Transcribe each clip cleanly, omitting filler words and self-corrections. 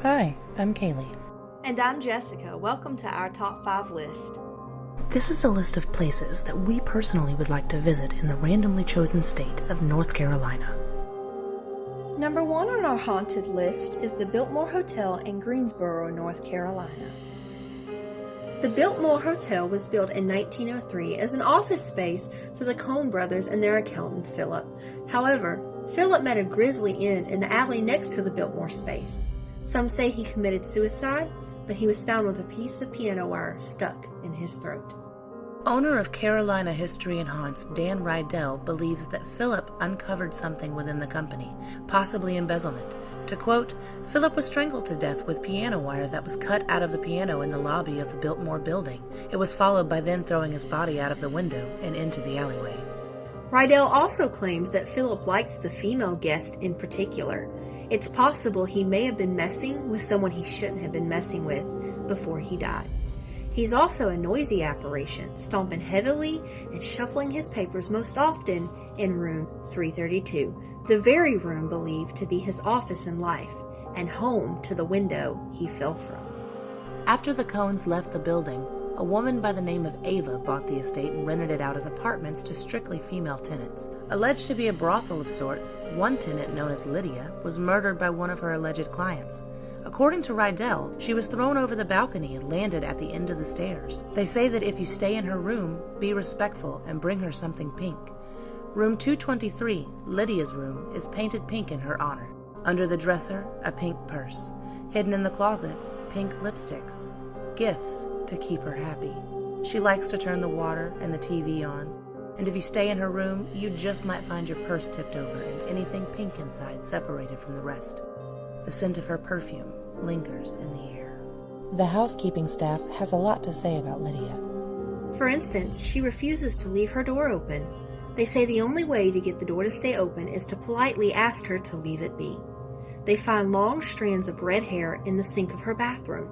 Hi, I'm Kaley. And I'm Jessica. Welcome to our Top 5 list. This is a list of places that we personally would like to visit in the randomly chosen state of North Carolina. Number 1 on our haunted list is the Biltmore Hotel in Greensboro, North Carolina. The Biltmore Hotel was built in 1903 as an office space for the Coen brothers and their accountant, Philip. However, Philip met a grisly end in the alley next to the Biltmore space. Some say he committed suicide, but he was found with a piece of piano wire stuck in his throat. Owner of Carolina History and Haunts, Dan Rydell, believes that Philip uncovered something within the company, possibly embezzlement. To quote, Philip was strangled to death with piano wire that was cut out of the piano in the lobby of the Biltmore building. It was followed by then throwing his body out of the window and into the alleyway. Rydell also claims that Philip likes the female guest in particular. It's possible he may have been messing with someone he shouldn't have been messing with before he died. He's also a noisy apparition, stomping heavily and shuffling his papers most often in room 332, the very room believed to be his office in life and home to the window he fell from. After the Coens left the building, a woman by the name of Ava bought the estate and rented it out as apartments to strictly female tenants. Alleged to be a brothel of sorts, one tenant known as Lydia was murdered by one of her alleged clients. According to Rydell, she was thrown over the balcony and landed at the end of the stairs. They say that if you stay in her room, be respectful and bring her something pink. Room 223, Lydia's room, is painted pink in her honor. Under the dresser, a pink purse. Hidden in the closet, pink lipsticks. Gifts to keep her happy. She likes to turn the water and the TV on. And if you stay in her room, you just might find your purse tipped over and anything pink inside separated from the rest. The scent of her perfume lingers in the air. The housekeeping staff has a lot to say about Lydia. For instance, she refuses to leave her door open. They say the only way to get the door to stay open is to politely ask her to leave it be. They find long strands of red hair in the sink of her bathroom.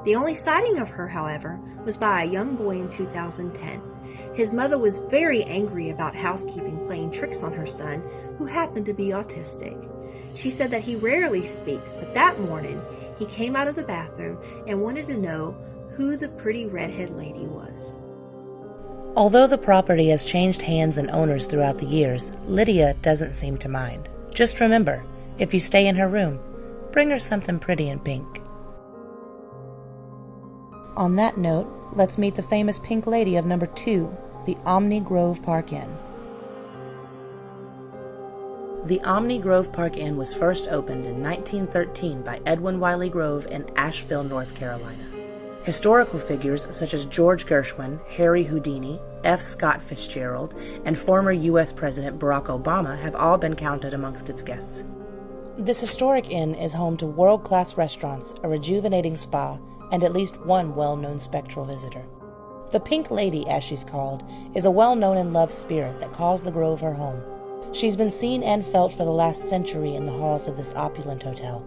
The only sighting of her, however, was by a young boy in 2010. His mother was very angry about housekeeping playing tricks on her son, who happened to be autistic. She said that he rarely speaks, but that morning he came out of the bathroom and wanted to know who the pretty redhead lady was. Although the property has changed hands and owners throughout the years, Lydia doesn't seem to mind. Just remember, if you stay in her room, bring her something pretty in pink. On that note, let's meet the famous pink lady of number 2, the Omni Grove Park Inn. The Omni Grove Park Inn was first opened in 1913 by Edwin Wiley Grove in Asheville, North Carolina. Historical figures such as George Gershwin, Harry Houdini, F. Scott Fitzgerald, and former U.S. President Barack Obama have all been counted amongst its guests. This historic inn is home to world-class restaurants, a rejuvenating spa, and at least one well-known spectral visitor. The Pink Lady, as she's called, is a well-known and loved spirit that calls the Grove her home. She's been seen and felt for the last century in the halls of this opulent hotel,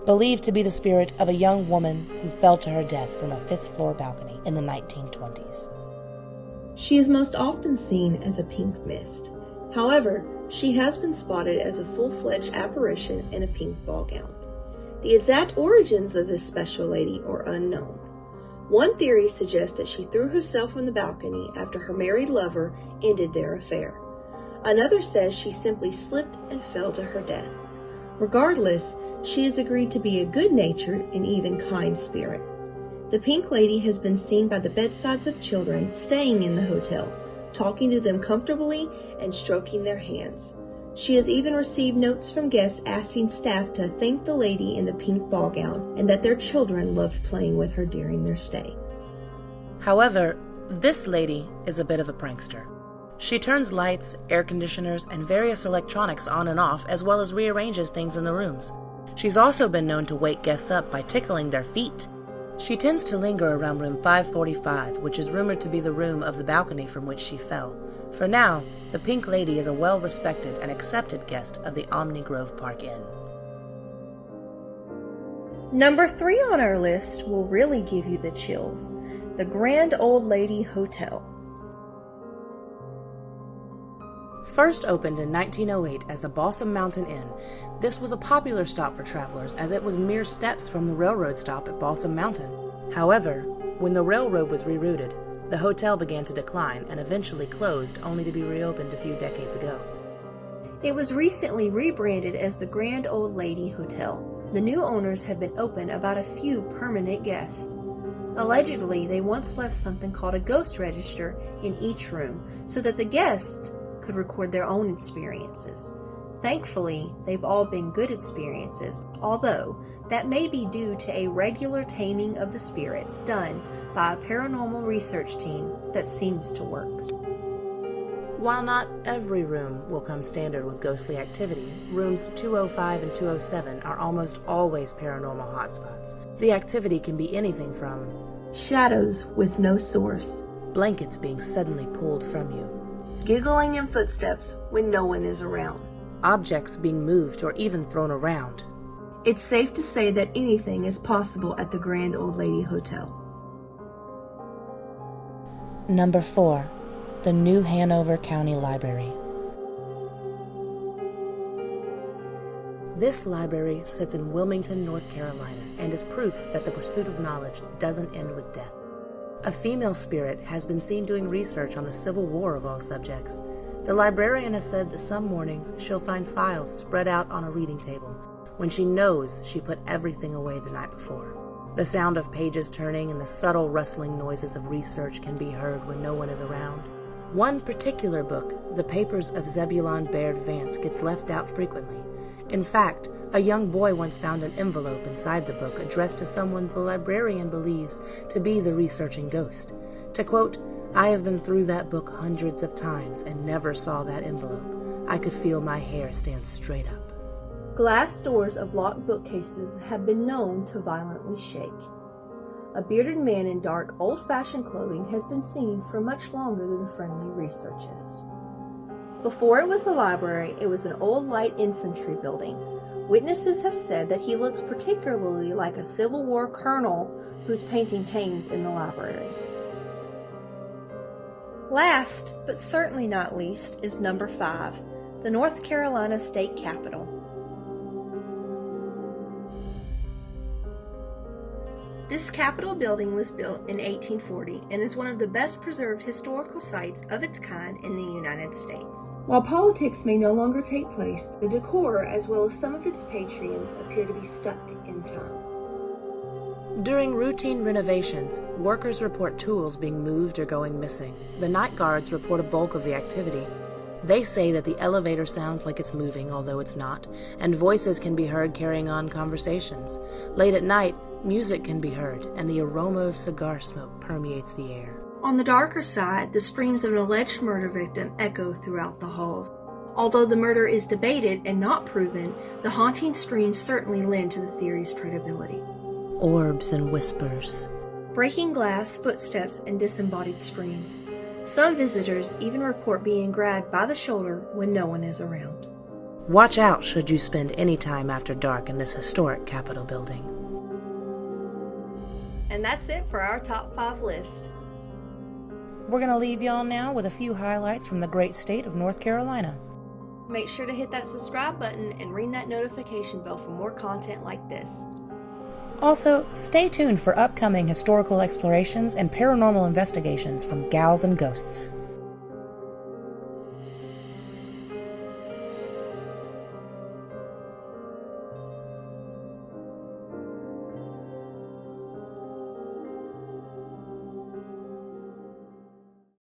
believed to be the spirit of a young woman who fell to her death from a 5th-floor balcony in the 1920s. She is most often seen as a pink mist. However, she has been spotted as a full-fledged apparition in a pink ball gown. The exact origins of this special lady are unknown. One theory suggests that she threw herself from the balcony after her married lover ended their affair. Another says she simply slipped and fell to her death. Regardless, she has agreed to be a good-natured and even kind spirit. The Pink Lady has been seen by the bedsides of children staying in the hotel, talking to them comfortably and stroking their hands. She has even received notes from guests asking staff to thank the lady in the pink ball gown and that their children loved playing with her during their stay. However, this lady is a bit of a prankster. She turns lights, air conditioners, and various electronics on and off, as well as rearranges things in the rooms. She's also been known to wake guests up by tickling their feet. She tends to linger around room 545, which is rumored to be the room of the balcony from which she fell. For now, the Pink Lady is a well-respected and accepted guest of the Omni Grove Park Inn. Number 3 on our list will really give you the chills. The Grand Old Lady Hotel. First opened in 1908 as the Balsam Mountain Inn, this was a popular stop for travelers as it was mere steps from the railroad stop at Balsam Mountain. However, when the railroad was rerouted, the hotel began to decline and eventually closed, only to be reopened a few decades ago. It was recently rebranded as the Grand Old Lady Hotel. The new owners have been open about a few permanent guests. Allegedly, they once left something called a ghost register in each room so that the guests could record their own experiences. Thankfully, they've all been good experiences, although that may be due to a regular taming of the spirits done by a paranormal research team that seems to work. While not every room will come standard with ghostly activity, rooms 205 and 207 are almost always paranormal hotspots. The activity can be anything from shadows with no source, blankets being suddenly pulled from you, giggling and footsteps when no one is around, objects being moved or even thrown around. It's safe to say that anything is possible at the Grand Old Lady Hotel. Number 4. The New Hanover County Library. This library sits in Wilmington, North Carolina, and is proof that the pursuit of knowledge doesn't end with death. A female spirit has been seen doing research on the Civil War of all subjects. The librarian has said that some mornings she'll find files spread out on a reading table when she knows she put everything away the night before. The sound of pages turning and the subtle rustling noises of research can be heard when no one is around. One particular book, The Papers of Zebulon Baird Vance, gets left out frequently. In fact, a young boy once found an envelope inside the book addressed to someone the librarian believes to be the researching ghost. To quote, "I have been through that book hundreds of times and never saw that envelope. I could feel my hair stand straight up." Glass doors of locked bookcases have been known to violently shake. A bearded man in dark, old-fashioned clothing has been seen for much longer than the friendly researchist. Before it was a library, it was an old light infantry building. Witnesses have said that he looks particularly like a Civil War colonel whose painting hangs in the library. Last, but certainly not least, is number 5, the North Carolina State Capitol. This Capitol building was built in 1840 and is one of the best preserved historical sites of its kind in the United States. While politics may no longer take place, the decor as well as some of its patrons appear to be stuck in time. During routine renovations, workers report tools being moved or going missing. The night guards report a bulk of the activity. They say that the elevator sounds like it's moving, although it's not, and voices can be heard carrying on conversations. Late at night, music can be heard, and the aroma of cigar smoke permeates the air. On the darker side, the screams of an alleged murder victim echo throughout the halls. Although the murder is debated and not proven, the haunting screams certainly lend to the theory's credibility. Orbs and whispers, breaking glass, footsteps, and disembodied screams. Some visitors even report being grabbed by the shoulder when no one is around. Watch out should you spend any time after dark in this historic Capitol building. And that's it for our top 5 list. We're going to leave y'all now with a few highlights from the great state of North Carolina. Make sure to hit that subscribe button and ring that notification bell for more content like this. Also, stay tuned for upcoming historical explorations and paranormal investigations from Gals and Ghosts.